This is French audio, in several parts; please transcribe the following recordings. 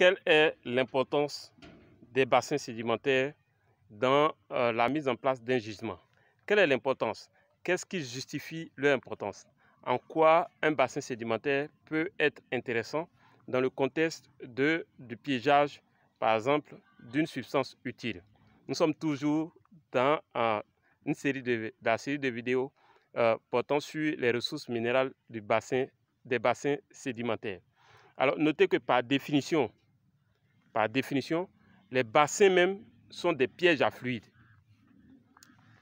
quelle est l'importance des bassins sédimentaires dans la mise en place d'un gisement? Quelle est l'importance? Qu'est-ce qui justifie leur importance? En quoi un bassin sédimentaire peut être intéressant dans le contexte du piégeage, par exemple, d'une substance utile? Nous sommes toujours dans la série de vidéos portant sur les ressources minérales des bassins sédimentaires. Alors, notez que par définition, les bassins même sont des pièges à fluide.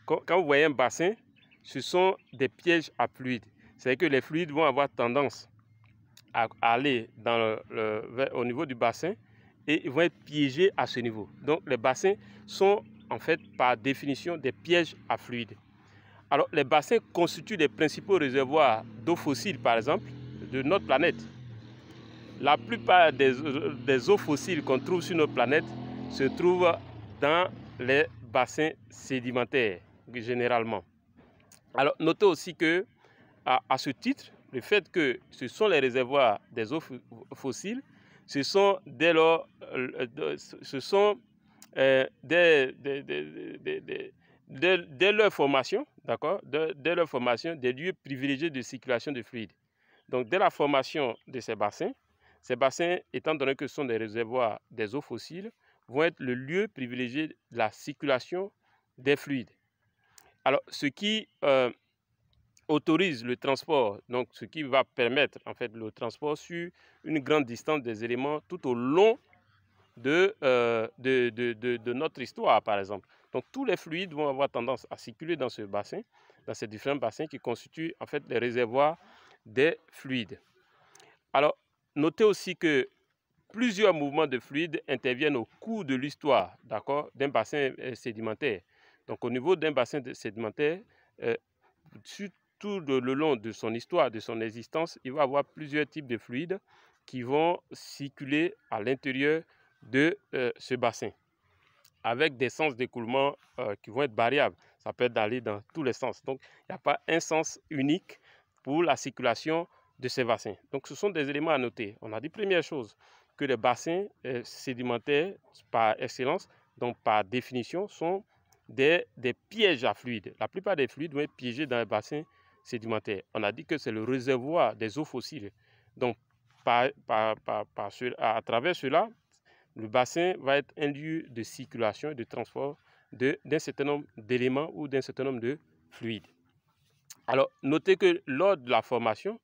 Quand vous voyez un bassin, ce sont des pièges à fluide. C'est-à-dire que les fluides vont avoir tendance à aller au niveau du bassin et ils vont être piégés à ce niveau. Donc, les bassins sont en fait par définition des pièges à fluide. Alors, les bassins constituent les principaux réservoirs d'eau fossile, par exemple, de notre planète. La plupart des eaux fossiles qu'on trouve sur notre planète se trouvent dans les bassins sédimentaires, généralement. Alors, notez aussi que, à ce titre, le fait que ce sont les réservoirs des eaux fossiles, ce sont dès leur formation, d'accord, dès leur formation, des lieux privilégiés de circulation de fluides. Donc, dès la formation de ces bassins, étant donné que ce sont des réservoirs des eaux fossiles, vont être le lieu privilégié de la circulation des fluides. Alors, ce qui autorise le transport, donc ce qui va permettre en fait le transport sur une grande distance des éléments tout au long de notre histoire, par exemple. Donc, tous les fluides vont avoir tendance à circuler dans ce bassin, dans ces différents bassins qui constituent en fait les réservoirs des fluides. Alors, notez aussi que plusieurs mouvements de fluides interviennent au cours de l'histoire, d'accord, d'un bassin sédimentaire. Donc, au niveau d'un bassin sédimentaire, tout le long de son histoire, de son existence, il va y avoir plusieurs types de fluides qui vont circuler à l'intérieur de ce bassin, avec des sens d'écoulement qui vont être variables. Ça peut aller dans tous les sens. Donc, il n'y a pas un sens unique pour la circulation de ces bassins. Donc, ce sont des éléments à noter. On a dit première chose, que les bassins sédimentaires, par excellence, donc par définition, sont des pièges à fluides. La plupart des fluides vont être piégés dans les bassins sédimentaires. On a dit que c'est le réservoir des eaux fossiles. Donc, à travers cela, le bassin va être un lieu de circulation et de transport d'un certain nombre d'éléments ou d'un certain nombre de fluides. Alors, notez que lors de la formation,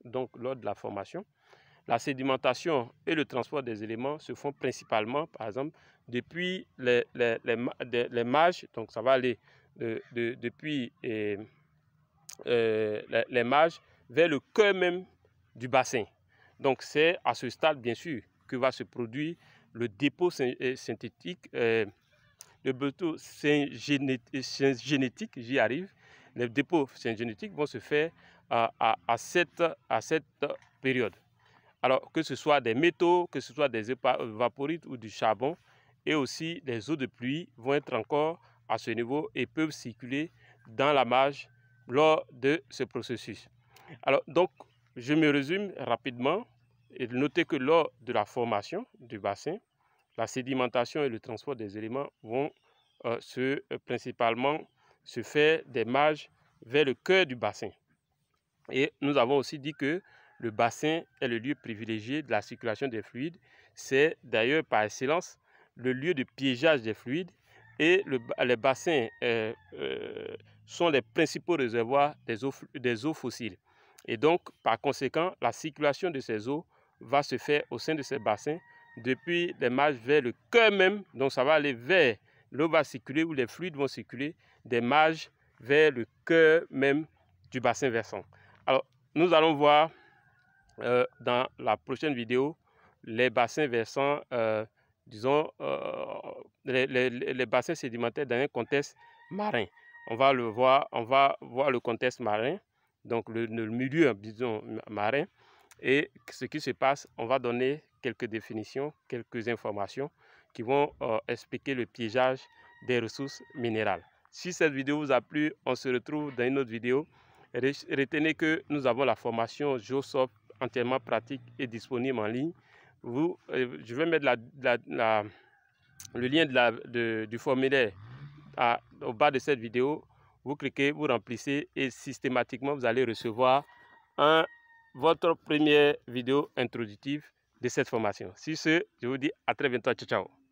la sédimentation et le transport des éléments se font principalement, par exemple, depuis les marges, donc ça va aller depuis les marges vers le cœur même du bassin. Donc, c'est à ce stade, bien sûr, que va se produire le dépôt synthétique, le dépôt syngénétique, j'y arrive. Les dépôts syngénétiques vont se faire à cette période. Alors, que ce soit des métaux, que ce soit des vaporites ou du charbon, et aussi les eaux de pluie vont être encore à ce niveau et peuvent circuler dans la marge lors de ce processus. Alors, donc, je me résume rapidement et notez que lors de la formation du bassin, la sédimentation et le transport des éléments vont principalement se faire des marges vers le cœur du bassin. Et nous avons aussi dit que le bassin est le lieu privilégié de la circulation des fluides. C'est d'ailleurs par excellence le lieu de piégeage des fluides et les bassins sont les principaux réservoirs des eaux fossiles. Et donc, par conséquent, la circulation de ces eaux va se faire au sein de ces bassins depuis les marges vers le cœur même. Donc, ça va aller vers, l'eau va circuler ou les fluides vont circuler des marges vers le cœur même du bassin versant. Alors, nous allons voir dans la prochaine vidéo les bassins versants, disons, les bassins sédimentaires dans un contexte marin. On va voir le contexte marin, donc le milieu, disons, marin, et ce qui se passe. On va donner quelques définitions, quelques informations qui vont expliquer le piégeage des ressources minérales. Si cette vidéo vous a plu, on se retrouve dans une autre vidéo. Retenez que nous avons la formation Geosoft entièrement pratique et disponible en ligne. je vais mettre le lien du formulaire au bas de cette vidéo. Vous cliquez, vous remplissez et systématiquement, vous allez recevoir votre première vidéo introductive de cette formation. Sur ce, je vous dis à très bientôt. Ciao, ciao.